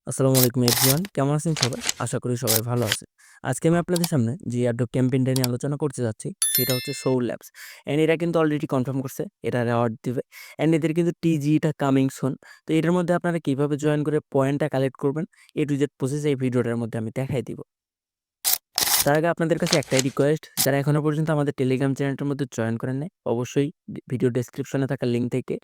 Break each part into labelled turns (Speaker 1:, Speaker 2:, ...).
Speaker 1: আসসালামু আলাইকুম এভরিওয়ান, কেমন আছেন সবাই? আশা করি সবাই ভালো আছে। আজকে আমি আপনাদের সামনে যে এয়ারড্রপ ক্যাম্পেইনটা নিয়ে আলোচনা করতে যাচ্ছি সেটা হচ্ছে সোল ল্যাবস। অ্যান্ড এরা কিন্তু অলরেডি কনফার্ম করছে এটা রিওয়ার্ড দিবে। অ্যান্ড এদের কিন্তু টিজিটা কামিং সুন। তো এটার মধ্যে আপনারা কিভাবে জয়েন করে পয়েন্টটা কালেক্ট করবেন টু জেড প্রসেস এই ভিডিওটার মধ্যে আমি দেখাই দিব। তার আগে আপনাদের কাছে একটাই রিকোয়েস্ট, যারা এখনো পর্যন্ত আমাদের টেলিগ্রাম চ্যানেলটার মধ্যে জয়েন করেন নাই, অবশ্যই ভিডিও ডেসক্রিপশনে থাকা লিঙ্ক থেকে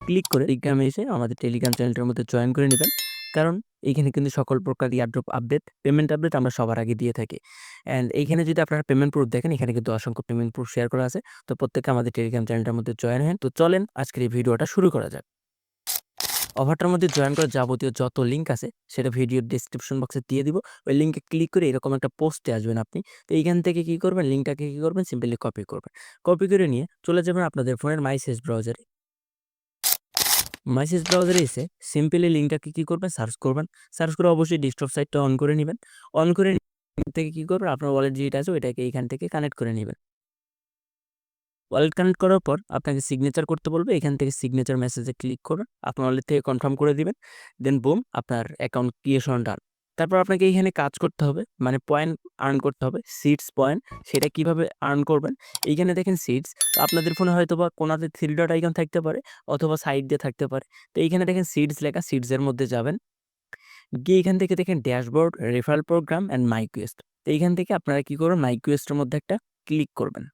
Speaker 1: ক্লিক করে টেলিগ্রামে এসে আমাদের টেলিগ্রাম চ্যানেলটার মধ্যে জয়েন করে নিবেন। কারণ এইখানে কিন্তু সকল প্রকার এয়ারড্রপ আপডেট, পেমেন্ট আপডেট আমরা সবার আগে দিয়ে থাকি। অ্যান্ড এইখানে যদি আপনারা পেমেন্ট প্রুফ দেখেন, এখানে কিন্তু অসংখ্য পেমেন্ট প্রুফ শেয়ার করা আছে। তো প্রত্যেকে আমাদের টেলিগ্রাম চ্যানেলটার মধ্যে জয়েন হন। তো চলেন আজকের এই ভিডিওটা শুরু করা যাক। অফারটার মধ্যে জয়েন করার যাবতীয় যত লিঙ্ক আছে সেটা ভিডিওর ডেসক্রিপশন বক্সে দিয়ে দিব। ওই লিঙ্কে ক্লিক করে এরকম একটা পোস্টে আসবেন আপনি। তো এইখান থেকে কি করবেন, লিঙ্কটাকে কি করবেন, সিম্পলি কপি করবেন। কপি করে নিয়ে চলে যাবেন আপনাদের ফোনের মাইসেজ ব্রাউজারে। মেসেজ ব্রাউজারে এসে সিম্পলি লিঙ্কটাকে কি করবেন, সার্চ করবেন। সার্চ করে অবশ্যই ডেস্কটপ সাইটটা অন করে নিবেন। অন করে থেকে কি করবেন, আপনার ওয়ালেট যেটা আছে ওইটাকে এইখান থেকে কানেক্ট করে নিবেন। ওয়ালেট কানেক্ট করার পর আপনাকে সিগনেচার করতে বলবে। এখান থেকে সিগনেচার মেসেজে ক্লিক করে আপনার ওয়ালেট থেকে কনফার্ম করে দিবেন। দেন বুম, আপনার অ্যাকাউন্ট ক্রিয়েশন ডান। তারপর আপনাকে এইখানে কাজ করতে হবে, মানে পয়েন্ট আর্ন করতে হবে, সিডস পয়েন্ট। সেটা কিভাবে আর্ন করবেন, এইখানে দেখেন সিডস। তো আপনাদের ফোনে হয়তো বা কোনাতে থ্রি ডট আইকন থাকতে পারে, অথবা সাইড দিয়ে থাকতে পারে। তো এইখানে দেখেন সিডস লেখা, সিডসের মধ্যে যাবেন। গিয়ে এখান থেকে দেখেন dashboard, referral program and my quest. তো এইখান থেকে আপনারা কি করবেন, মাই কুয়েস্টের মধ্যে একটা ক্লিক করবেন।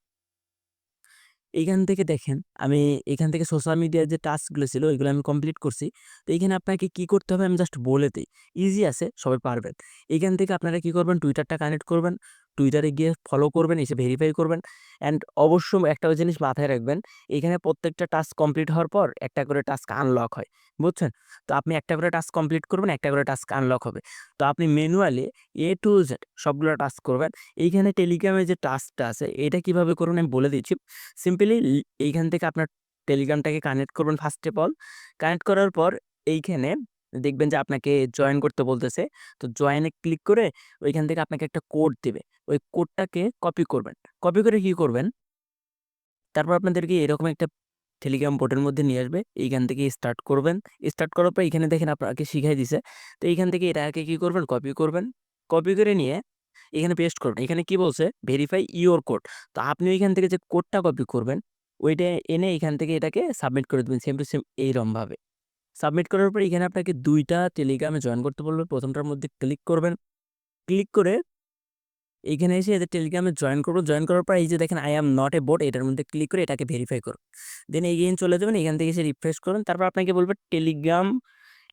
Speaker 1: এইখান থেকে দেখেন আমি এখান থেকে সোশ্যাল মিডিয়ার যে টাস্কগুলো ছিল ওইগুলো আমি কমপ্লিট করছি। তো এইখানে আপনাকে কি করতে হবে আমি জাস্ট বলে দিই, ইজি আছে, সবাই পারবেন। এইখান থেকে আপনারা কি করবেন, টুইটারটা কানেক্ট করবেন। টুইটারে গিয়ে ফলো করবেন, এসে ভেরিফাই করবেন। অ্যান্ড অবশ্যই একটা জিনিস মাথায় রাখবেন, এখানে প্রত্যেকটা টাস্ক কমপ্লিট হওয়ার পর একটা করে টাস্ক আনলক হয়, বুঝছেন? তো আপনি একটা করে টাস্ক কমপ্লিট করবেন, একটা করে টাস্ক আনলক হবে। তো আপনি ম্যানুয়ালি টু জেড সবগুলো টাস্ক করবেন। এইখানে টেলিগ্রামে যে টাস্কটা আছে এটা কিভাবে করবেন আমি বলে দিচ্ছি। সিম্পলি এইখান থেকে আপনার টেলিগ্রামটাকে কানেক্ট করবেন ফার্স্ট অফ অল। কানেক্ট করার পর এইখানে দেখবেন যে আপনাকে জয়েন করতে বলতেছে। তো জয়েনে ক্লিক করে ওইখান থেকে আপনাকে একটা কোড দিবে। ওই কোডটাকে কপি করবেন। কপি করে কি করবেন, তারপর আপনাদেরকে এরকম একটা টেলিগ্রাম বোটের মধ্যে নিয়ে আসবে। এইখান থেকে স্টার্ট করবেন। স্টার্ট করার পর এখানে দেখেন আপনাকে শিখাই দিছে। তো এইখান থেকে এটাকে কি করবেন, কপি করবেন। কপি করে নিয়ে এখানে পেস্ট করবেন। এখানে কি বলছে, ভেরিফাই ইওর কোড। তো আপনি ওইখান থেকে যে কোডটা কপি করবেন ওইটা এনে এখান থেকে এটাকে সাবমিট করে দেবেন সেম টু সেম এইরকমভাবে। সাবমিট করার পর এখানে আপনাকে ২ টা টেলিগ্রামে জয়েন করতে বলবে। ১ম টার মধ্যে ক্লিক করবেন। ক্লিক করে এইখানে এসে এদের টেলিগ্রামে জয়েন করব। জয়েন করার পর এই যে দেখেন আই অ্যাম নট এ বট, এটার মধ্যে ক্লিক করে এটাকে ভেরিফাই করুন। দেন এগেইন চলে যাবেন। এখান থেকে এসে রিফ্রেশ করুন। তারপর আপনাকে বলবে টেলিগ্রাম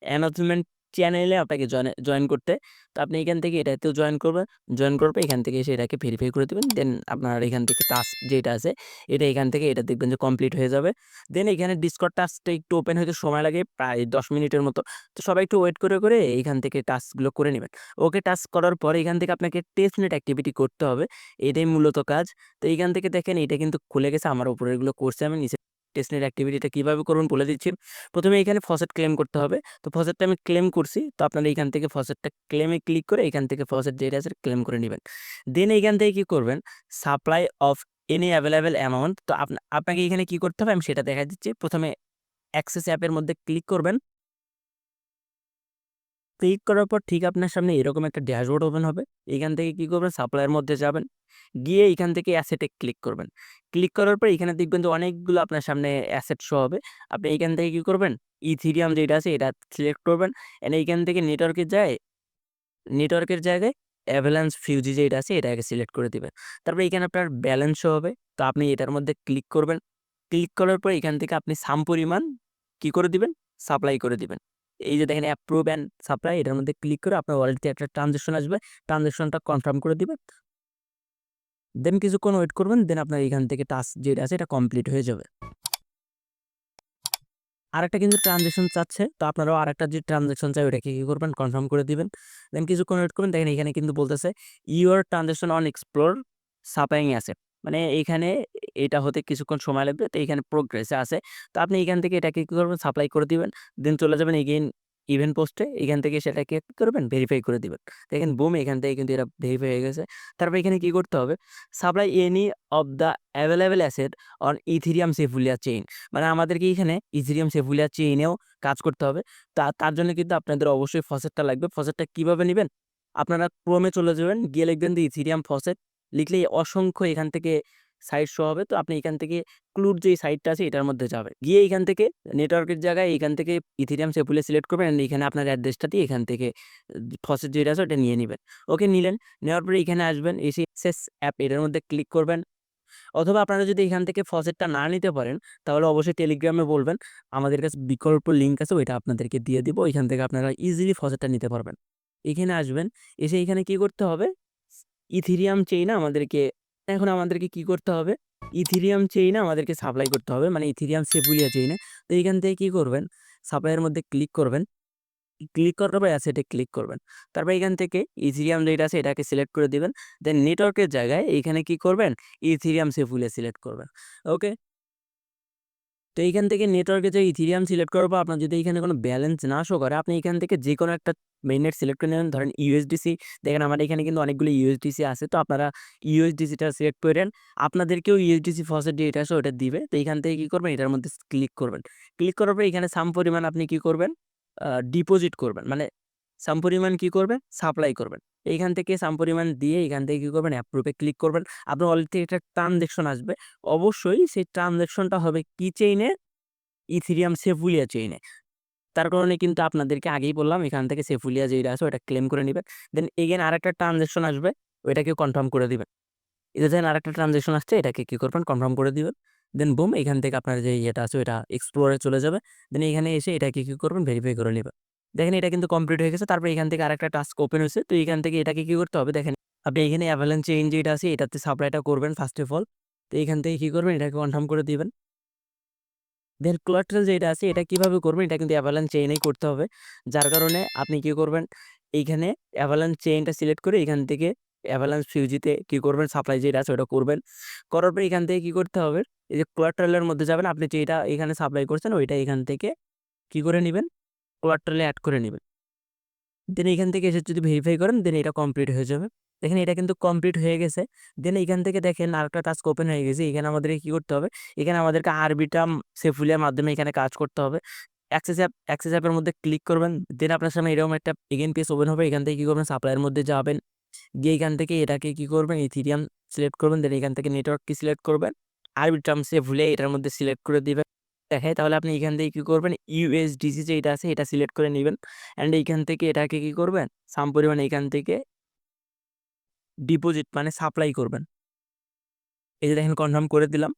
Speaker 1: অ্যানাউন্সমেন্ট চ্যানেলে আপনাকে জয়েন করতে। তো আপনি এখান থেকে এটাতেও জয়েন করবেন। জয়েন করার পর এখান থেকে এসে এটাকে ভেরিফাই করে দিবেন। দেন আপনার এখান থেকে টাস্ক যেটা আছে এটা এখান থেকে এটা দেখবেন যে কমপ্লিট হয়ে যাবে। দেন এখানে ডিসকর্ড টাস্কটা একটু ওপেন হইতে সময় লাগে প্রায় ১০ মিনিটের মতো। তো সবাই একটু ওয়েট করে এইখান থেকে টাস্কগুলো করে নিবেন। ওকে, টাস্ক করার পরে এখান থেকে আপনাকে টেস্টনেট অ্যাক্টিভিটি করতে হবে। এটাই মূলত কাজ। তো এইখান থেকে দেখেন এটা কিন্তু খুলে গেছে। আমার উপরে এগুলো করছি আমি নিচে। টেস্টনেট অ্যাক্টিভিটিটা কিভাবে করবেন বলে দিচ্ছি। প্রথমে এখানে ফসেট ক্লেম করতে হবে। তো ফসেটটা আমি ক্লেম করছি। তো আপনারা এইখান থেকে ফসেটটা ক্লেমে ক্লিক করে এখান থেকে ফসেট যেটা আছে ক্লেম করে নিবেন। দেন এইখান থেকে কি করবেন, supply of any available amount. তো আপনাকে এখানে কি করতে হবে আমি সেটা দেখাই দিচ্ছি। প্রথমে অ্যাক্সেস অ্যাপের মধ্যে ক্লিক করবেন। ক্লিক করার পর ঠিক আপনার সামনে এরকম একটা ড্যাশবোর্ড ওপেন হবে। এখান থেকে কি করবেন, সাপ্লাইয়ের মধ্যে যাবেন। গিয়ে এখান থেকে অ্যাসেটে ক্লিক করবেন। ক্লিক করার পর এখানে দেখবেন যে অনেকগুলো আপনার সামনে অ্যাসেট শো হবে। আপনি এইখান থেকে কি করবেন, ইথিরিয়াম যেটা আছে এটা সিলেক্ট করবেন। এন্ড এইখান থেকে নেটওয়ার্কের জায়গায় অ্যাভালাঞ্চ ফিউজি যেটা আছে এটাকে সিলেক্ট করে দিবেন। তারপর এখানে আপনার ব্যালেন্স শো হবে। তো আপনি এটার মধ্যে ক্লিক করবেন। ক্লিক করার পর এখান থেকে আপনি সাম পরিমাণ কি করে দিবেন, সাপ্লাই করে দিবেন। এই যে দেখেন অ্যাপ্রুভ অ্যান্ড সাপ্লাই, এটার মধ্যে ক্লিক করে আপনার ওয়ালেটে একটা ট্রান্সেকশন আসবে। ট্রান্সেকশনটা কনফার্ম করে দিবেন। দেন কিছুক্ষণ ওয়েট করবেন। দেন আপনার এখান থেকে টাস্ক যেটা আছে এটা কমপ্লিট হয়ে যাবে। আরেকটা কিন্তু ট্রানজেকশন চাচ্ছে। তো আপনারাও আরেকটা যে ট্রানজেকশন চাই ওটাকে কি করবেন, কনফার্ম করে দিবেন। দেন কিছুক্ষণ ওয়েট করবেন। দেখেন এখানে কিন্তু বলতেছে your transaction on explore supplying asset. মানে এইখানে এটা হতে কিছুক্ষণ সময় লাগবে। তো এখানে প্রোগ্রেসে আছে। তো আপনি এখান থেকে এটাকে কি করবেন, সাপ্লাই করে দিবেন। দেন চলে যাবেন এগেইন ইভেন্ট পোস্টে এখান থেকে সেটাকে কি করবেন ভেরিফাই করে দিবেন। দেখেন বুম এখান থেকে কিন্তু এটা ভেরিফাই হয়ে গেছে। তারপর এখানে কি করতে হবে supply any of the available asset on Ethereum Sepolia chain, মানে আমাদেরকে এখানে ইথেরিয়াম সেফুলিয়া চেইনেও কাজ করতে হবে। তার জন্য কিন্তু আপনাদের অবশ্যই ফসেটটা লাগবে। ফসেটটা কিভাবে নেবেন, আপনারা ক্রোমে চলে যাবেন, গিয়ে লিখবেন যে ইথেরিয়াম ফসেট, লিখলেই অসংখ্য এখান থেকে সাইট শো হবে। তো আপনি এখান থেকে ক্লুড যে সাইটটা আছে এটার মধ্যে যাবেন, গিয়ে এখান থেকে নেটওয়ার্কের জায়গায় এখান থেকে ইথেরিয়াম সেফুলিয়া সিলেক্ট করবেন, এখানে আপনার অ্যাড্রেসটা দিয়ে এখান থেকে ফসেট যেটা আছে ওটা নিয়ে নেবেন। ওকে নিলেন, নেওয়ার পরে এখানে আসবেন, এসে অ্যাক্সেস অ্যাপ এটার মধ্যে ক্লিক করবেন। অথবা আপনারা যদি এখান থেকে ফসেটটা না নিতে পারেন তাহলে অবশ্যই টেলিগ্রামে বলবেন, আমাদের কাছে বিকল্প লিঙ্ক আছে ওইটা আপনাদেরকে দিয়ে দিব, এখান থেকে আপনারা ইজিলি ফসেটটা নিতে পারবেন। এখানে আসবেন, এসে এখানে কি করতে হবে ইথেরিয়াম চেইনে আমাদেরকে কি করতে হবে ইথেরিয়াম চেইনে আমাদেরকে সাপ্লাই করতে হবে, মানে ইথেরিয়াম সেফুলিয়া চেইনে। তো এখান থেকে কি করবেন সাপ্লাইয়ের মধ্যে ক্লিক করবেন, ক্লিক করার পর অ্যাসেটে ক্লিক করবেন। তারপর এখান থেকে ইথেরিয়াম যেটা আছে এটাকে সিলেক্ট করে দিবেন। দেন নেটওয়ার্কের জায়গায় এইখানে কি করবেন ইথেরিয়াম সেফুলিয়া সিলেক্ট করবেন। ওকে, তো এইখান থেকে নেটওয়ার্কে যে ইথেরিয়াম সিলেক্ট করার পর আপনার যদি এখানে কোনো ব্যালেন্স না শো করে, আপনি এখান থেকে যে কোনো একটা মেইননেট সিলেক্ট করে নেবেন। ধরেন ইউএসডিসি, দেখেন আমার এখানে কিন্তু অনেকগুলো ইউএসডিসি আছে, তো আপনারা ইউএসডিসিটা সিলেক্ট করেন। আপনাদেরকেও ইউএসডিসি ফসেট যেটা আছে ওটা দিবে। তো এখান থেকে কি করবেন এটার মধ্যে ক্লিক করবেন। ক্লিক করার পর এখানে সাম পরিমাণ আপনি কি করবেন ডিপোজিট করবেন, মানে সাম পরিমাণ কি করবেন সাপ্লাই করবেন। এইখান থেকে সাম পরিমাণ দিয়ে এখান থেকে কি করবেন অ্যাপ্রুভে ক্লিক করবেন। আপনার অলরেডি থেকে একটা ট্রানজ্যাকশন আসবে, অবশ্যই সেই ট্রানজ্যাকশনটা হবে কি চেইনে ইথেরিয়াম সেফুলিয়া চেইনে। তার কারণে কিন্তু আপনাদেরকে আগেই বললাম এখান থেকে সেফুলিয়া যেটা আছে ওটা ক্লেম করে নিবেন। দেন এগেইন আরেকটা ট্রানজ্যাকশন আসবে, ওইটাকে কনফার্ম করে দিবেন। এই যে দেখেন আরেকটা ট্রানজ্যাকশন আসছে, এটাকে কি করবেন কনফার্ম করে দিবেন। দেন বুম এখান থেকে আপনার যে ইয়েটা আছে ওটা এক্সপ্লোরে চলে যাবে। দেন এখানে এসে এটাকে কি করবেন ভেরিফাই করে নিবেন। দেখেন এটা কিন্তু কমপ্লিট হয়ে গেছে। তারপর এখান থেকে আরেকটা টাস্ক ওপেন হয়েছে। তো এখান থেকে এটাকে কি করতে হবে দেখেন, আপনি এখানে অ্যাভালাঞ্চ চেইন যেটা আছে এটাতে সাপ্লাইটা করবেন ফার্স্ট অফ অল। তো এখান থেকে কি করবেন এটাকে কনফার্ম করে দিবেন। দেন কোলাটেরাল যেটা আছে এটা কিভাবে করবেন, এটা কিন্তু অ্যাভালাঞ্চ চেইনেই করতে হবে। যার কারণে আপনি কি করবেন এইখানে অ্যাভালাঞ্চ চেইনটা সিলেক্ট করে এখান থেকে অ্যাভালাঞ্চ ফিউজিতে কি করবেন সাপ্লাই যেটা আছে ওটা করবেন। করার পর এখান থেকে কি করতে হবে এই যে কোলাটেরালের মধ্যে যাবেন, আপনি যেটা এখানে সাপ্লাই করছেন ওইটা এখান থেকে কি করে নিবেন কোলাটেরালে অ্যাড করে নিবেন। দেন এখান থেকে এসে যদি ভেরিফাই করেন দেন এটা কমপ্লিট হয়ে যাবে। দেখেন এটা কিন্তু কমপ্লিট হয়ে গেছে। দেন এখান থেকে দেখেন আরেকটা টাস্ক ওপেন হয়ে গেছে। এখানে আমাদেরকে কি করতে হবে, এখানে আমাদেরকে আরবিটাম সেফুলিয়ার মাধ্যমে এখানে কাজ করতে হবে। অ্যাক্সেস অ্যাপের মধ্যে ক্লিক করবেন। দেন আপনার সামনে এরকম একটা এগেইন পেজ ওপেন হবে। এখান থেকে কি করবেন সাপ্লাইয়ের মধ্যে যাবেন, গিয়ে এখান থেকে এটাকে কি করবেন ইথেরিয়াম সিলেক্ট করবেন। দেন এখান থেকে নেটওয়ার্ককে সিলেক্ট করবেন, আরবিটাম সেফুলিয়া এটার মধ্যে সিলেক্ট করে দিবেন। দেখায় তাহলে আপনি এখান থেকে কি করবেন ইউএসডিসি যেটা আছে এটা সিলেক্ট করে নিবেন। অ্যান্ড এইখান থেকে এটাকে কি করবেন সাম পরিমাণ এখান থেকে ডিপোজিট মানে সাপ্লাই করবেন। এই যে দেখেন কনফার্ম করে দিলাম।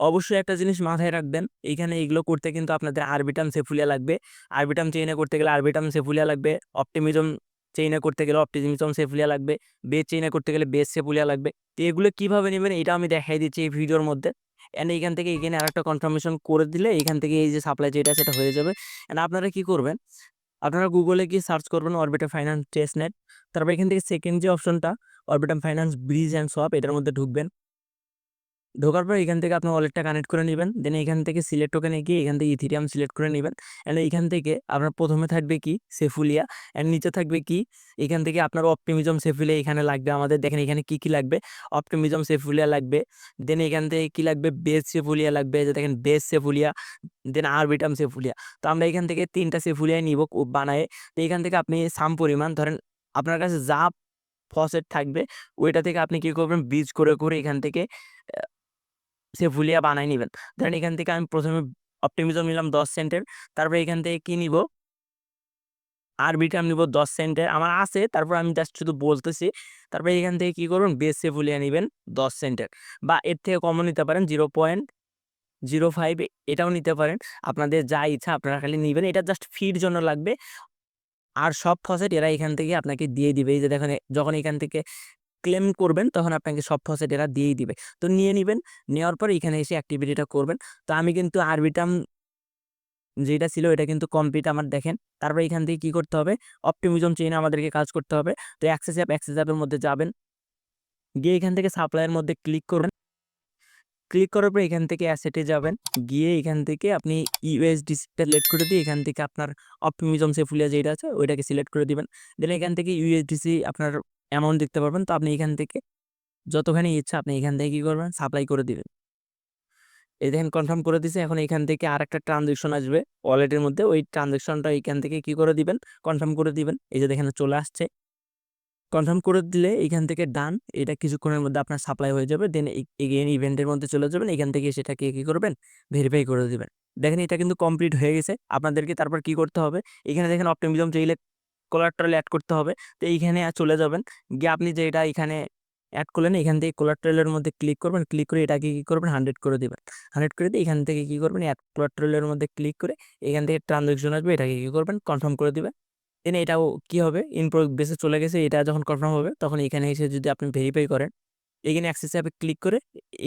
Speaker 1: অবশ্যই একটা জিনিস মাথায় রাখবেন, এইখানে এগুলো করতে কিন্তু আপনাদের আরবিটাম সেফুলিয়া লাগবে। আরবিটাম চেইনে করতে গেলে আরবিটাম সেফুলিয়া লাগবে। অপটিমিজম চেইনে করতে গেলে অপটিমিজম সেফুলিয়া লাগবে। বেস চেইনে করতে গেলে বেস সেফুলিয়া লাগবে। তো এগুলো কিভাবে নেবেন এটা আমি দেখাই দিচ্ছি এই ভিডিওর মধ্যে। অ্যান্ড এইখান থেকে এখানে আরেকটা কনফার্মেশন করে দিলে এখান থেকে এই যে সাপ্লাই যেটা সেটা হয়ে যাবে। অ্যান্ড আপনারা কি করবেন, আপনারা গুগলে গিয়ে সার্চ করবেন অরবিটাম ফাইন্যান্স টেস্টনেট। তারপর এখান থেকে সেকেন্ড যে অপশনটা অরবিটাম ফাইন্যান্স ব্রিজ অ্যান্ড সোয়াপ এটার মধ্যে ঢুকবেন। ঢোকার পর এখান থেকে আপনার ওয়ালেটটা কানেক্ট করে নিবেন। দেন এখান থেকে সিলেক্ট টোকেনে গিয়ে এখান থেকে ইথেরিয়াম সিলেক্ট করে নিবেন। অ্যান্ড এখান থেকে আপনার প্রথমে থাকবে কি সেফুলিয়া, অ্যান্ড নিচে থাকবে কি এখান থেকে আপনার অপটিমিজম সেফুলিয়া এখানে লাগবে আমাদের। দেখেন এখানে কি লাগবে অপটিমিজম সেফুলিয়া লাগবে। দেন এখান থেকে কি লাগবে বেস সেফুলিয়া লাগবে, যে দেখেন বেস সেফুলিয়া, দেন আরবিটাম সেফুলিয়া। তো আমরা এখান থেকে 3টা সেফুলিয়া নিব বানায়ে। তো এখান থেকে আপনি সাম পরিমাণ ধরেন আপনার কাছে যা ফসেট থাকবে ওইটা থেকে আপনি কি করবেন বীজ করে এখান থেকে সেফুলিয়া বানায় নিবেন। ধরেন এখান থেকে আমি প্রথমে অপটিমিজম নিলাম 10 সেন্টের। তারপরে এখান থেকে কি নিব আরবিটাম নিব 10 সেন্টের। আমার আছে, তারপর আমি জাস্ট শুধু বলতেছি। তারপরে এখান থেকে কি করবেন বেস সেফুলিয়া নিবেন 10 সেন্টের, বা এর থেকে কমও নিতে পারেন 0.05 এটাও নিতে পারেন। আপনাদের যা ইচ্ছা আপনারা খালি নিবেন। এটা জাস্ট ফির জন্য লাগবে। আর সব ফসেট এরা এখান থেকে আপনাকে দিয়ে দিবে। এই যে দেখেন যখন এখান থেকে ক্লেম করবেন তখন আপনাকে সব ফসেট এরা দিয়েই দিবে। তো নিয়ে নিবেন, নেওয়ার পর এখানে এসে অ্যাক্টিভিটিটা করবেন। তো আমি কিন্তু আরবিটাম যেটা ছিল এটা কিন্তু কমপ্লিট আমার দেখেন। তারপরে এখান থেকে কি করতে হবে অপটিমিজম চেইনে আমাদেরকে কাজ করতে হবে। তো অ্যাক্সেস অ্যাপের মধ্যে যাবেন, গিয়ে এখান থেকে সাপ্লাইয়ের মধ্যে ক্লিক করবেন। ক্লিক করার পর এখান থেকে অ্যাসেটে যাবেন, গিয়ে এখান থেকে আপনি ইউএসডিসিটা সিলেক্ট করে দিয়ে এখান থেকে আপনার অপটিমিজম সেফুলিয়া যেটা আছে ওইটাকে সিলেক্ট করে দিবেন। দেন এখান থেকে ইউএসডিসি আপনার অ্যামাউন্ট দেখতে পারবেন। তো আপনি এখান থেকে যতখানি ইচ্ছা আপনি এখান থেকে কি করবেন, সাপ্লাই করে দিবেন। এই দেখেন কনফার্ম করে দিছে। এখন এখান থেকে আরেকটা ট্রানজেকশন আসবে ওয়ালেটের মধ্যে, ওই ট্রানজেকশনটা এখান থেকে কি করে দিবেন, কনফার্ম করে দিবেন। এই যে দেখেন চলে আসছে, কনফার্ম করে দিলে এখান থেকে ডান, এটা কিছুক্ষণের মধ্যে আপনার সাপ্লাই হয়ে যাবে। দেন এগেইন ইভেন্টের মধ্যে চলে যাবেন, এখান থেকে সেটাকে কি করবেন, ভেরিফাই করে দিবেন। দেখেন এটা কিন্তু কমপ্লিট হয়ে গেছে। আপনাদেরকে তারপর কি করতে হবে, এখানে দেখেন অপটিমিজম চাইলে কোলাট্রাল অ্যাড করতে হবে। তো এইখানে চলে যাবেন, গিয়ে আপনি যে এটা এখানে অ্যাড করলেন এখান থেকে কোলাট্রালের মধ্যে ক্লিক করবেন, ক্লিক করে এটাকে কি করবেন, 100 করে দিবেন। 100 করে দিয়ে এখান থেকে কি করবেন, অ্যাড কোলাট্রালের মধ্যে ক্লিক করে এখান থেকে ট্রানজাকশন আসবে, এটাকে কি করবেন, কনফার্ম করে দিবেন। দেন এটাও কি হবে, ইন প্রোগ্রেসে চলে গেছে। এটা যখন কনফার্ম হবে তখন এখানে এসে যদি আপনি ভেরিফাই করেন, এখানে অ্যাক্সেস অ্যাপে ক্লিক করে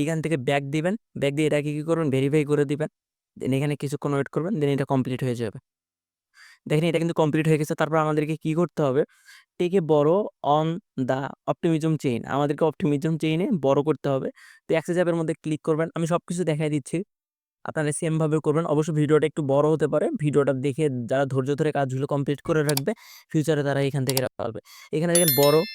Speaker 1: এখান থেকে ব্যাক দিবেন, ব্যাক দিয়ে এটাকে কি করবেন, ভেরিফাই করে দিবেন। দেন এখানে কিছুক্ষণ ওয়েট করবেন, দেন এটা কমপ্লিট হয়ে যাবে। দেখেন এটা কিন্তু কমপ্লিট হয়ে গেছে। তারপর আমাদেরকে কি করতে হবে, টেকে বড় অন দা অপটিমিজম চেইন, আমাদেরকে অপটিমিজম চেইনে বড় করতে হবে। তো অ্যাক্সেস অ্যাপের মধ্যে ক্লিক করবেন, আমি সবকিছু দেখাই দিচ্ছি, আপনারা সেম ভাবে করবেন। অবশ্য ভিডিওটা একটু বড় হতে পারে, ভিডিওটা দেখে যারা ধৈর্য ধরে কাজগুলো কমপ্লিট করে রাখবে ফিউচারে তারা এখান থেকে পারবে। এখানে দেখেন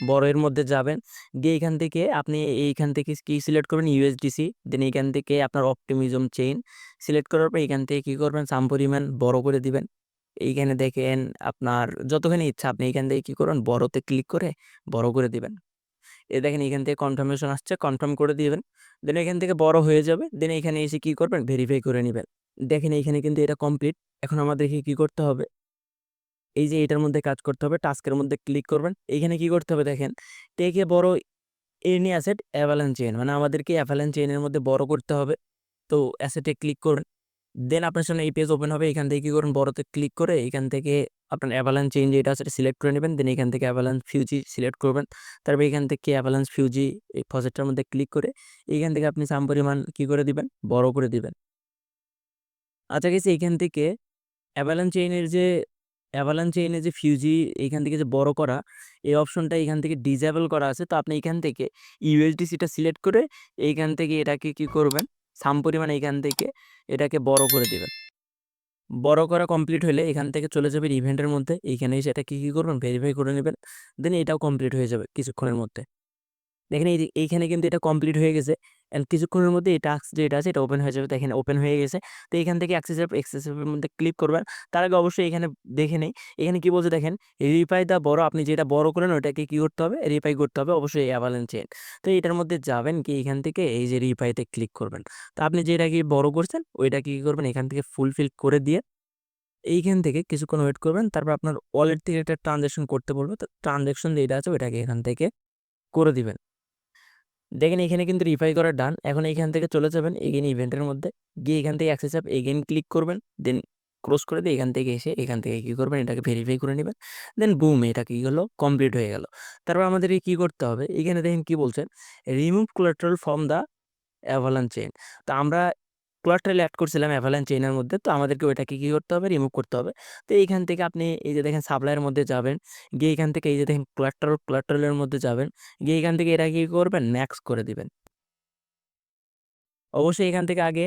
Speaker 1: বড় এর মধ্যে যাবেন, গিয়ে এখান থেকে আপনি এইখান থেকে কি সিলেক্ট করবেন, ইউএসডিসি। দেন এখান থেকে আপনার অপটিমিজম চেইন সিলেক্ট করার পর এখান থেকে কি করবেন, সাম পরিমাণ বড় করে দিবেন। এইখানে দেখেন আপনার যতখানি ইচ্ছা আপনি এখান থেকে কি করবেন, বড়তে ক্লিক করে বড় করে দিবেন। দেখেন এখান থেকে কনফার্মেশন আসছে, কনফার্ম করে দিবেন। দেন এখান থেকে বড় হয়ে যাবে। দেন এখানে এসে কি করবেন, ভেরিফাই করে নেবেন। দেখেন এইখানে কিন্তু এটা কমপ্লিট। এখন আমাদেরকে কি করতে হবে, এই যে এটার মধ্যে কাজ করতে হবে, টাস্কের মধ্যে ক্লিক করবেন। এইখানে কি করতে হবে দেখেন, টেকে বড় এনি অ্যাসেট অ্যাভালাঞ্চ চেইন, মানে আমাদেরকে অ্যাভালাঞ্চ চেইনের মধ্যে বড় করতে হবে। তো অ্যাসেটে ক্লিক করুন। দেন আপনার সামনে এই পেজ ওপেন হবে। এখান থেকে কি করুন, বড়তে ক্লিক করে এখান থেকে আপনার অ্যাভালাঞ্চ চেইন যেটা আছে সেটা সিলেক্ট করে নেবেন। দেন এখান থেকে অ্যাভালাঞ্চ ফিউজি সিলেক্ট করবেন। তারপর এখান থেকে অ্যাভালাঞ্চ ফিউজি এই প্রজেক্টটার মধ্যে ক্লিক করে এখান থেকে আপনি সাম পরিমাণ কি করে দিবেন, বড় করে দিবেন। আচ্ছা গেছে এইখান থেকে অ্যাভালাঞ্চ চেইনের যে ফিউজি এখান থেকে যে বড় করা, এই অপশনটা এখান থেকে ডিজেবল করা আছে। তো আপনি এখান থেকে ইউএসডিসিটা সিলেক্ট করে এইখান থেকে এটাকে কি করবেন, সাম পরিমাণ এখান থেকে এটাকে বড় করে দিবেন। বড় করা কমপ্লিট হলে এখান থেকে চলে যাবেন ইভেন্টের মধ্যে, এইখানে এসে এটা কি করবেন, ভেরিফাই করে নেবেন। দেন এটাও কমপ্লিট হয়ে যাবে কিছুক্ষণের মধ্যে। দেখেন এইখানে কিন্তু এটা কমপ্লিট হয়ে গেছে। এন্ড কিছুক্ষণের মধ্যে এই টাস্ক যেটা আছে এটা ওপেন হয়ে যাবে। দেখেন ওপেন হয়ে গেছে। তো এখান থেকে অ্যাক্সেস এর মধ্যে ক্লিক করবেন। তার আগে অবশ্যই এখানে দেখে নেই, এখানে কি বলছে দেখেন, রিপাই দা বড়, আপনি যেটা বড় করেন ওটাকে কি করতে হবে, রিপাই করতে হবে অবশ্যই অ্যাভালাঞ্চ চেইন। তো এটার মধ্যে যাবেন কি এখান থেকে এই যে রিপাইতে ক্লিক করবেন। তো আপনি যেটা কি বড় করছেন ওইটা কি করবেন, এখান থেকে ফুলফিল করে দিয়ে এইখান থেকে কিছুক্ষণ ওয়েট করবেন। তারপর আপনার ওয়ালেট থেকে একটা ট্রানজাকশন করতে বলবে। তো ট্রানজাকশন যেটা আছে ওইটাকে এখান থেকে করে দিবেন। দেখেন এখানে কিন্তু রিফাই করা ডান। এখন এইখান থেকে চলে যাবেন এগেইন ইভেন্টের মধ্যে, গিয়ে এখান থেকে অ্যাক্সেস অ্যাপ এগেইন ক্লিক করবেন। দেন ক্লোজ করে দিয়ে এখান থেকে এসে এখান থেকে কি করবেন, এটাকে ভেরিফাই করে নেবেন। দেন বুম, এটা কি হলো, কমপ্লিট হয়ে গেল। তারপর আমাদেরকে কি করতে হবে, এখানে দেখেন কি বলছেন, remove collateral from the Avalanche chain. তো আমরা কোলাটারাল অ্যাড করছিলাম অ্যাভালাঞ্চ চেইনের মধ্যে, তো আমাদেরকে ওইটাকে কি করতে হবে, রিমুভ করতে হবে। তো এইখান থেকে আপনি এই যে দেখেন সাপ্লাইয়ের মধ্যে যাবেন, গিয়ে এখান থেকে এই যে দেখেন কোলাটারালের মধ্যে যাবেন, গিয়ে এখান থেকে এটা কি করবেন, ম্যাক্স করে দিবেন। অবশ্যই এখান থেকে আগে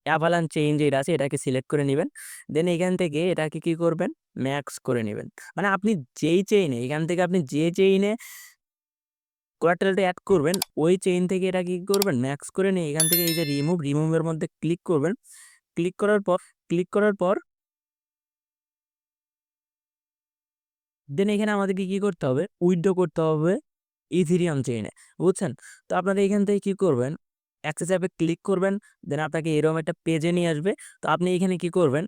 Speaker 1: অ্যাভালাঞ্চ চেইন যেটা আছে এটাকে সিলেক্ট করে নিবেন। দেন এখান থেকে এটাকে কি করবেন, ম্যাক্স করে নিবেন। মানে আপনি যেই চেইনে, এখান থেকে আপনি যে চেইনে কোলাটেরালটা এড করবেন ওই চেইন থেকে এটা কি করবেন, ম্যাক্স করে নিয়ে এখান থেকে এই যে রিমুভের মধ্যে ক্লিক করবেন। ক্লিক করার পর ক্লিক করার পর দেন এখানে আমাদেরকে কি করতে হবে, উইথড্র করতে হবে ইথেরিয়াম চেইনে, বুঝছেন? তো আপনারা এখান থেকে কি করবেন, অ্যাক্সেস অ্যাপে ক্লিক করবেন। দেন আপনাকে এরকম একটা পেজে নিয়ে আসবে। তো আপনি এখানে কি করবেন,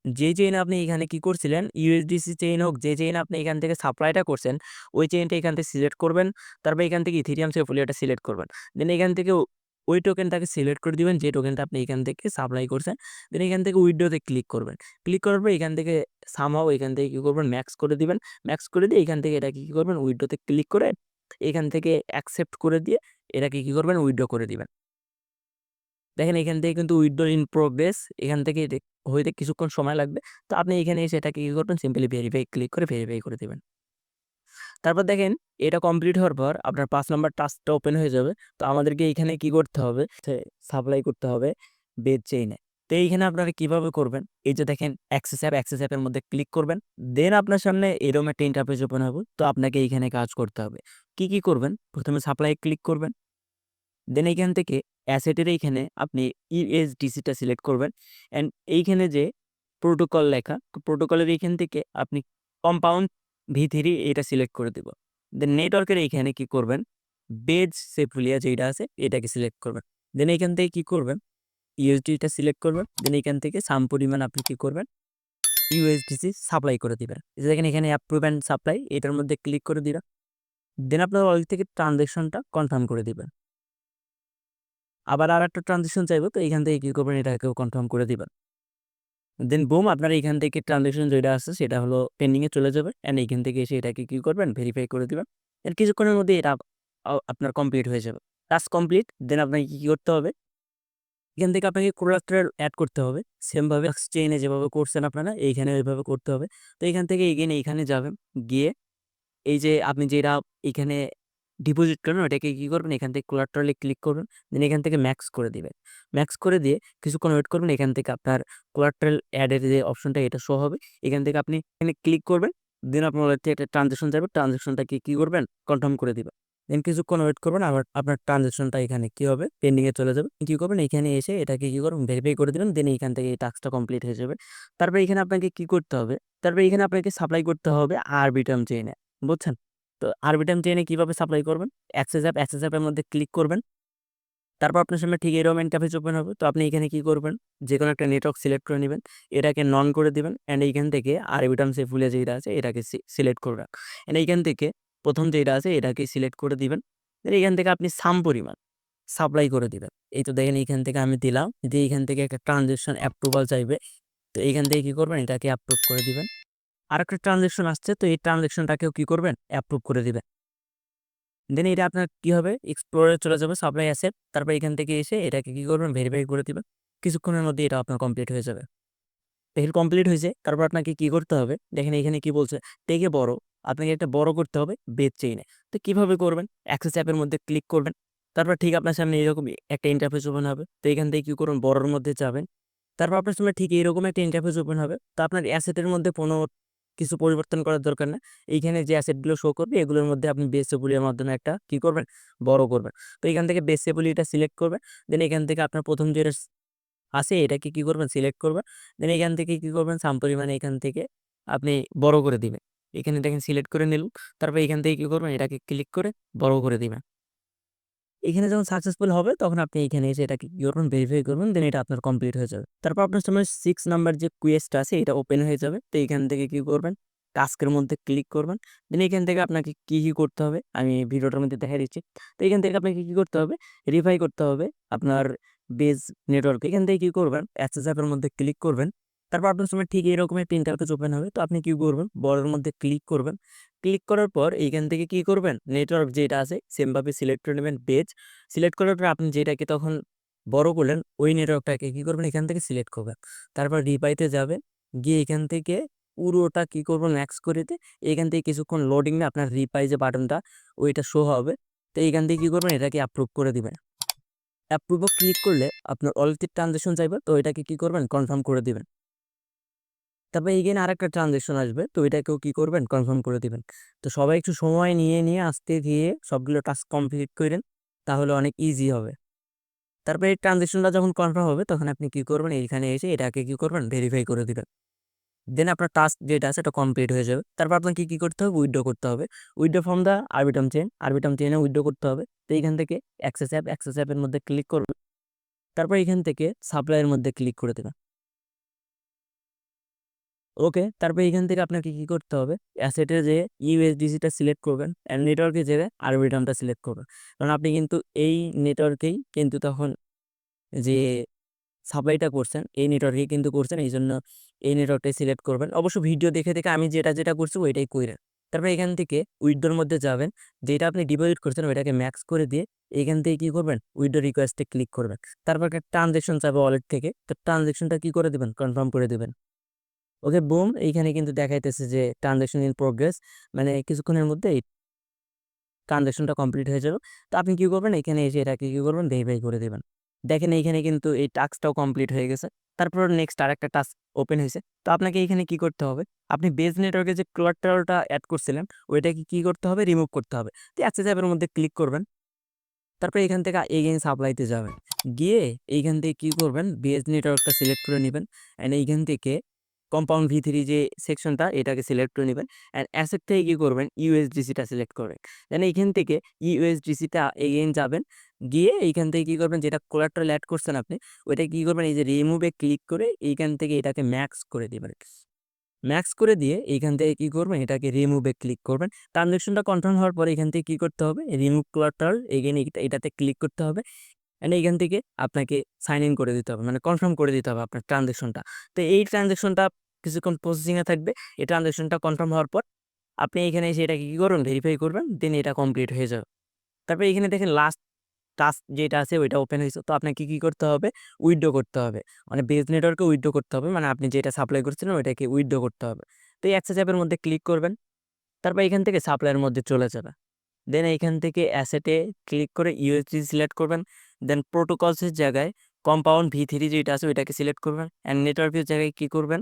Speaker 1: যে চেইন আপনি এখানে কি করছিলেন, ইউএসডিসি চেইন হোক, যে চেইন আপনি এখান থেকে সাপ্লাইটা করছেন ওই চেইনটা এখান থেকে সিলেক্ট করবেন। তারপর এখান থেকে ইথেরিয়াম সেফুলিয়াটা সিলেক্ট করবেন। দেন এখান থেকে ওই টোকেনটাকে সিলেক্ট করে দিবেন যে টোকেনটা আপনি এখান থেকে সাপ্লাই করছেন। দেন এখান থেকে উইথড্রোতে ক্লিক করবেন। ক্লিক করার পর এখান থেকে সামহাও এখান থেকে কি করবেন, ম্যাক্স করে দিবেন। ম্যাক্স করে দিয়ে এখান থেকে এটাকে কি করবেন, উইথড্রোতে ক্লিক করে এখান থেকে অ্যাকসেপ্ট করে দিয়ে এটাকে কি করবেন, উইথড্র করে দিবেন। দেখেন এখান থেকে কিন্তু উইথড্র ইন প্রোগ্রেস, এখান থেকে হইতে কিছুক্ষণ সময় লাগবে। তো আপনি এখানে এসে এটাকে কি করবেন, সিম্পলি ভেরিফাই ক্লিক করে ভেরিফাই করে দিবেন। তারপর দেখেন এটা কমপ্লিট হওয়ার পর আপনার 5 নাম্বার টাস্কটা ওপেন হয়ে যাবে। তো আমাদেরকে এখানে কি করতে হবে, সাপ্লাই করতে হবে বেজ চেইনে। তো এইখানে আপনারা কিভাবে করবেন, এই যে দেখেন অ্যাক্সেস অ্যাপের মধ্যে ক্লিক করবেন। দেন আপনার সামনে এরকম একটা ইন্টারফেস ওপেন হবে। তো আপনাকে এইখানে কাজ করতে হবে। কি করবেন, প্রথমে সাপ্লাই ক্লিক করবেন। দেন এইখান থেকে অ্যাসেটের এইখানে আপনি ইউএসডিসিটা সিলেক্ট করবেন। অ্যান্ড এইখানে যে প্রোটোকল লেখা, প্রোটোকলের এইখান থেকে আপনি কম্পাউন্ড V3 এটা সিলেক্ট করে দিব। দেন নেটওয়ার্কের এইখানে কি করবেন, বেজ সেফুলিয়া যেটা আছে এটাকে সিলেক্ট করবেন। দেন এইখান থেকে কি করবেন, ইউএসডিটা সিলেক্ট করবেন। দেন এইখান থেকে সাম পরিমাণ আপনি কি করবেন, ইউএসডিসি সাপ্লাই করে দিবেন। দেখেন এখানে অ্যাপ্রুভ অ্যান্ড সাপ্লাই এটার মধ্যে ক্লিক করে দিবেন। দেন আপনার ওয়ালেট থেকে ট্রানজ্যাকশনটা কনফার্ম করে দিবেন। আবার আরেকটা ট্রানজ্যাকশন চাইবো, তো এখান থেকে কি করবেন, এটাকেও কনফার্ম করে দিবেন। দেন বুম, আপনার এখান থেকে ট্রানজ্যাকশন যেটা আছে সেটা হলো পেন্ডিং এ চলে যাবে। অ্যান্ড এইখান থেকে এসে এটাকে কি করবেন, ভেরিফাই করে দিবেন। এর কিছুক্ষণের মধ্যে এটা আপনার কমপ্লিট হয়ে যাবে। Task complete. দেন আপনাকে কি করতে হবে, এখান থেকে আপনাকে কোলাটেরাল অ্যাড করতে হবে। সেম ভাবে চেইনে যেভাবে করছেন আপনারা এইখানে ওইভাবে করতে হবে। তো এখান থেকে এগেইন এইখানে যাবেন, গিয়ে এই যে আপনি যেটা এখানে ডিপোজিট করেন ওটাকে কি করবেন, এখান থেকে কোলাটেরালে ক্লিক করবেন। দেন এখান থেকে ম্যাক্স করে দিবেন। ম্যাক্স করে দিয়ে কিছুক্ষণ ওয়েট করবেন। এখান থেকে আপনার কোলাটেরাল অ্যাড এর যে অপশনটা এটা শো হবে। এখান থেকে আপনি এখানে ক্লিক করবেন। দেন আপনার ওয়ালেট থেকে একটা ট্রানজ্যাকশন যাবে, ট্রানজ্যাকশনটাকে কি করবেন, কনফার্ম করে দিবেন। দেন কিছুক্ষণ ওয়েট করবেন, আবার আপনার ট্রানজ্যাকশনটা এখানে কি হবে, পেন্ডিং এ চলে যাবে। কি করবেন, এখানে এসে এটাকে কি করবেন, ভেরিফাই করে দিবেন। দেন এইখান থেকে এই টাস্কটা কমপ্লিট হয়ে যাবে। তারপরে এখানে আপনাকে কি করতে হবে, তারপরে এখানে আপনাকে সাপ্লাই করতে হবে আরবিটাম চেইনে, বুঝছেন? তো আরবিটাম চেইনে কিভাবে সাপ্লাই করবেন, অ্যাক্সেস অ্যাপের মধ্যে ক্লিক করবেন। তারপর আপনার সামনে ঠিক এরকম ইন্টারফেস ওপেন হবে। তো আপনি এখানে কি করবেন, যেকোনো একটা নেটওয়ার্ক সিলেক্ট করে নেবেন, এটাকে নন করে দিবেন। অ্যান্ড এইখান থেকে আরবিটাম সেফুলিয়া যেটা আছে এটাকে সিলেক্ট করবেন। অ্যান্ড এইখান থেকে প্রথম যেটা আছে এটাকে সিলেক্ট করে দিবেন। দেন এইখান থেকে আপনি সাম পরিমাণ সাপ্লাই করে দিবেন। এই তো দেখেন এইখান থেকে আমি দিলাম, দিয়ে এইখান থেকে একটা ট্রানজ্যাকশন অ্যাপ্রুভাল চাইবে। তো এইখান থেকে কি করবেন, এটাকে অ্যাপ্রুভ করে দিবেন। আরেকটা ট্রানজ্যাকশন আসছে, তো এই ট্রানজ্যাকশনটাকেও কি করবেন, অ্যাপ্রুভ করে দিবেন। দেন এটা আপনার কি হবে, এক্সপ্লোরে চলে যাবে, সাপ্লাই অ্যাসেট। তারপর এখান থেকে এসে এটাকে কি করবেন, ভেরিফাই করে দিবেন। কিছুক্ষণের মধ্যে এটা আপনার কমপ্লিট হয়ে যাবে। দেখেন কমপ্লিট হয়েছে। তারপর আপনাকে কি করতে হবে, দেখেন এখানে কি বলছে, থেকে বড়, আপনাকে একটা বড় করতে হবে বেজ চেইনে। তো কিভাবে করবেন, অ্যাক্সেস অ্যাপের মধ্যে ক্লিক করবেন। তারপর ঠিক আপনার সামনে এরকম একটা ইন্টারফেস ওপেন হবে। তো এখান থেকে কি করবেন, বড়র মধ্যে যাবেন। তারপর আপনার সামনে ঠিক এরকম একটা ইন্টারফেস ওপেন হবে। তো আপনার অ্যাসেটের মধ্যে কোনো কিছু পরিবর্তন করার দরকার না। এইখানে যে অ্যাসেটগুলো শো করবে এগুলোর মধ্যে আপনি বেস সেপুলিয়ার মাধ্যমে একটা কি করবেন, বড় করবেন। তো এখান থেকে বেস সেপুলিটা সিলেক্ট করবেন। দেন এখান থেকে আপনার প্রথম যে আছে এটাকে কি করবেন, সিলেক্ট করবেন। দেন এখান থেকে কি করবেন, সাম পরিমাণে এখান থেকে আপনি বড় করে দিবেন। এখানে দেখেন সিলেক্ট করে নিলাম। তারপর এখান থেকে কি করবেন, এটাকে ক্লিক করে বড় করে দিবেন। এখানে যখন সাকসেসফুল হবে তখন আপনি এখানে এসে এটাকে কি করবেন, ভেরিফাই করবেন। দেন এটা আপনার কমপ্লিট হয়ে যাবে। তারপর আপনার সামনে 6 নাম্বার যে কুয়েস্ট আছে এটা ওপেন হয়ে যাবে। তো এখান থেকে কি করবেন, টাস্কের মধ্যে ক্লিক করবেন। দেন এখান থেকে আপনাকে কি করতে হবে আমি ভিডিওটার মধ্যে দেখাই দিচ্ছি। তো এখান থেকে আপনাকে কি করতে হবে, ভেরিফাই করতে হবে আপনার বেজ নেটওয়ার্ক। এখান থেকে কি করবেন, অ্যাক্সেস অ্যাপের মধ্যে ক্লিক করবেন। তারপর আপনার সময় ঠিক এরকম একটা ইন্টারফেস ওপেন হবে। তো আপনি কি করবেন, বড়ের মধ্যে ক্লিক করবেন। ক্লিক করার পর এইখান থেকে কি করবেন, নেটওয়ার্ক যেটা আছে সেমভাবে সিলেক্ট করে নেবেন বেজ। সিলেক্ট করার পর আপনি যেটাকে তখন বড় করলেন ওই নেটওয়ার্কটাকে কি করবেন, এখান থেকে সিলেক্ট করবেন। তারপর রিপাইতে যাবেন, গিয়ে এখান থেকে পুরোটা কি করবেন, ম্যাক্স করে দিয়ে এখান থেকে কিছুক্ষণ লোডিং না আপনার রিপাই যে বাটনটা ওইটা শো হবে। তো এইখান থেকে কি করবেন, এটাকে অ্যাপ্রুভ করে দিবেন। অ্যাপ্রুভ ক্লিক করলে আপনার অলরেডি ট্রানজ্যাকশন চাইবে, তো এটাকে কি করবেন, কনফার্ম করে দিবেন। তারপর এগেইন আরেকটা ট্রানজ্যাকশন আসবে, তো এটাকেও কি করবেন, কনফার্ম করে দিবেন। তো সবাই একটু সময় নিয়ে আস্তে ধীরে সবগুলো টাস্ক কমপ্লিট করেন, তাহলে অনেক ইজি হবে। তারপরে এই ট্রানজ্যাকশনটা যখন কনফার্ম হবে তখন আপনি কি করবেন, এইখানে এসে এটাকে কি করবেন, ভেরিফাই করে দিবেন। দেন আপনার টাস্ক যেটা আছে এটা কমপ্লিট হয়ে যাবে। তারপর আপনাকে কি করতে হবে, উইথড্র করতে হবে। উইথড্র ফ্রম দা আরবিটাম চেইনে উইথড্র করতে হবে। তো এইখান থেকে অ্যাক্সেস অ্যাপের মধ্যে ক্লিক করবেন। তারপর এখান থেকে সাপ্লাইয়ের মধ্যে ক্লিক করে দেবেন। ওকে, তারপর এখান থেকে আপনাকে কি করতে হবে, অ্যাসেটের যে ইউএসডিসিটা সিলেক্ট করবেন। অ্যান্ড নেটওয়ার্কে যেয়ে আরবিটামটা সিলেক্ট করবেন। কারণ আপনি কিন্তু এই নেটওয়ার্কেই কিন্তু তখন যে সাপ্লাইটা করছেন এই নেটওয়ার্কে কিন্তু করছেন, এই জন্য এই নেটওয়ার্কটাই সিলেক্ট করবেন। অবশ্য ভিডিও দেখে আমি যেটা করছি ওইটাই কইরেন। তারপর এখান থেকে উইথড্রোর মধ্যে যাবেন, যেটা আপনি ডিপোজিট করছেন ওইটাকে ম্যাক্স করে দিয়ে এখান থেকে কি করবেন, উইথড্রো রিকোয়েস্টে ক্লিক করবেন। তারপর একটা ট্রানজ্যাকশন চাইবে ওয়ালেট থেকে, তো ট্রানজ্যাকশনটা কি করে দিবেন, কনফার্ম করে দিবেন। ওকে বুম, এইখানে কিন্তু দেখাইতেছে যে ট্রানজাকশন ইন প্রোগ্রেস, মানে কিছুক্ষণের মধ্যে এই ট্রানজাকশনটা কমপ্লিট হয়ে যাবে। তো আপনি কি করবেন, এখানে এসে এটাকে কি করবেন, ভেরিফাই করে দেবেন। দেখেন এইখানে কিন্তু এই টাস্কটাও কমপ্লিট হয়ে গেছে। তারপর নেক্সট আরেকটা টাস্ক ওপেন হয়েছে। তো আপনাকে এখানে কি করতে হবে, আপনি বেজ নেটওয়ার্কে যে কোলাটেরালটা অ্যাড করছিলেন ওইটাকে কি করতে হবে, রিমুভ করতে হবে। তো অ্যাক্সেস অ্যাপের মধ্যে ক্লিক করবেন। তারপর এখান থেকে এগেইন সাপ্লাইতে যাবেন। গিয়ে এইখান থেকে কি করবেন, বেজ নেটওয়ার্কটা সিলেক্ট করে নিবেন। অ্যান্ড এইখান থেকে কম্পাউন্ড ভি3 যে সেকশনটা এটাকে সিলেক্ট করে নিবেন। অ্যান্ড অ্যাসেট থেকে কি করবেন, ইউএসডিসিটা সিলেক্ট করবেন। দেন এইখান থেকে ইউএসডিসিটা এগেইন যাবেন। গিয়ে এইখান থেকে কি করবেন, যেটা কোলাটেরাল অ্যাড করছেন আপনি, ওইটা কি করবেন, এই যে রিমুভে ক্লিক করে এইখান থেকে এটাকে ম্যাক্স করে দিবেন। ম্যাক্স করে দিয়ে এইখান থেকে কি করবেন, এটাকে রিমুভে ক্লিক করবেন। ট্রানজাকশনটা কনফার্ম হওয়ার পরে এখান থেকে কি করতে হবে, রিমুভ কোলাটেরাল এগেইন এটাতে ক্লিক করতে হবে। অ্যান্ড এইখান থেকে আপনাকে সাইন ইন করে দিতে হবে, মানে কনফার্ম করে দিতে হবে আপনার ট্রানজাকশনটা। তো এই ট্রানজাকশনটা কিছুক্ষণ প্রসেসিংয়ে থাকবে। এই ট্রানজাকশনটা কনফার্ম হওয়ার পর আপনি এখানে এসে এটাকে কি করবেন, ভেরিফাই করবেন, দেন এটা কমপ্লিট হয়ে যাবে। তারপরে এখানে দেখেন লাস্ট টাস্ক যেটা আছে ওইটা ওপেন হয়েছে। তো আপনাকে কি করতে হবে, উইথড্র করতে হবে। মানে বেজ নেটওয়ার্কে উইথড্র করতে হবে, মানে আপনি যেটা সাপ্লাই করছিলেন ওইটাকে উইথড্র করতে হবে। তো এই অ্যাক্সেস অ্যাপের মধ্যে ক্লিক করবেন। তারপর এখান থেকে সাপ্লাইয়ের মধ্যে চলে যাবে। দেন এইখান থেকে অ্যাসেটে ক্লিক করে ইউএসডি সিলেক্ট করবেন। দেন প্রোটোকলসের জায়গায় কম্পাউন্ড ভি3 যেটা আছে ওইটাকে সিলেক্ট করবেন। অ্যান্ড নেটওয়ার্কের জায়গায় কি করবেন,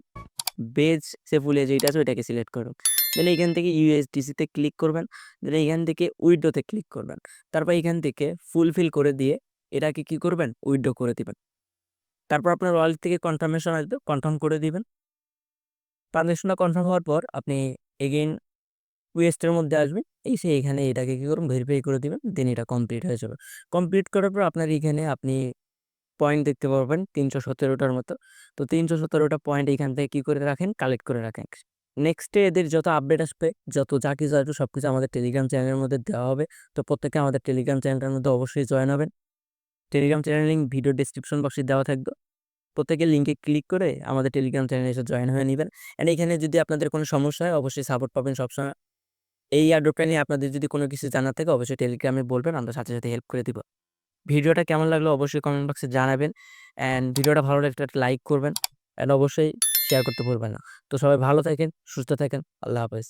Speaker 1: বেজ সেফুলিয়া যেটা আছে ওইটাকে সিলেক্ট করবেন। দেন এইখান থেকে ইউএসডিসিতে ক্লিক করবেন। দেন এইখান থেকে উইথড্রোতে ক্লিক করবেন। তারপর এইখান থেকে ফুলফিল করে দিয়ে এটাকে কি করবেন, উইথড্রো করে দিবেন। তারপর আপনার ওয়ালেট থেকে কনফার্মেশন আসবে, কনফার্ম করে দিবেন। ট্রানজাকশনটা কনফার্ম হওয়ার পর আপনি এগেইন কুয়েস্টের মধ্যে আসবেন। এসে এখানে এটাকে কি করবেন, ভেরিফাই করে দিবেন। দেন এটা কমপ্লিট হয়ে যাবে। কমপ্লিট করার পর আপনার এখানে আপনি পয়েন্ট দেখতে পারবেন ৩১৭টার মতো। তো ৩১৭টা পয়েন্ট এখান থেকে কি করে রাখেন, কালেক্ট করে রাখেন। নেক্সট ডে এদের যত আপডেট আসবে, যত যা কিছু আসবে সবকিছু আমাদের টেলিগ্রাম চ্যানেলের মধ্যে দেওয়া হবে। তো প্রত্যেকে আমাদের টেলিগ্রাম চ্যানেলটার মধ্যে অবশ্যই জয়েন হবেন। Telegram channel link video description বক্সে দেওয়া থাকবে। প্রত্যেকে লিঙ্কে ক্লিক করে আমাদের টেলিগ্রাম চ্যানেলে এসে জয়েন হয়ে নিবেন। অ্যান্ড এখানে যদি আপনাদের কোনো সমস্যা হয় অবশ্যই সাপোর্ট পাবেন সবসময়। এই এয়ারড্রপটা নিয়ে আপনাদের যদি কোনো কিছু জানার থাকে অবশ্যই টেলিগ্রামে বলবেন, আমরা সাথে সাথে হেল্প করে দিব। ভিডিওটা কেমন লাগলো অবশ্যই কমেন্ট বক্সে জানাবেন। অ্যান্ড ভিডিওটা ভালো লাগলে একটা লাইক করবেন। অ্যান্ড অবশ্যই শেয়ার করতে ভুলবেন না। তো সবাই ভালো থাকেন, সুস্থ থাকেন। আল্লাহ হাফেজ।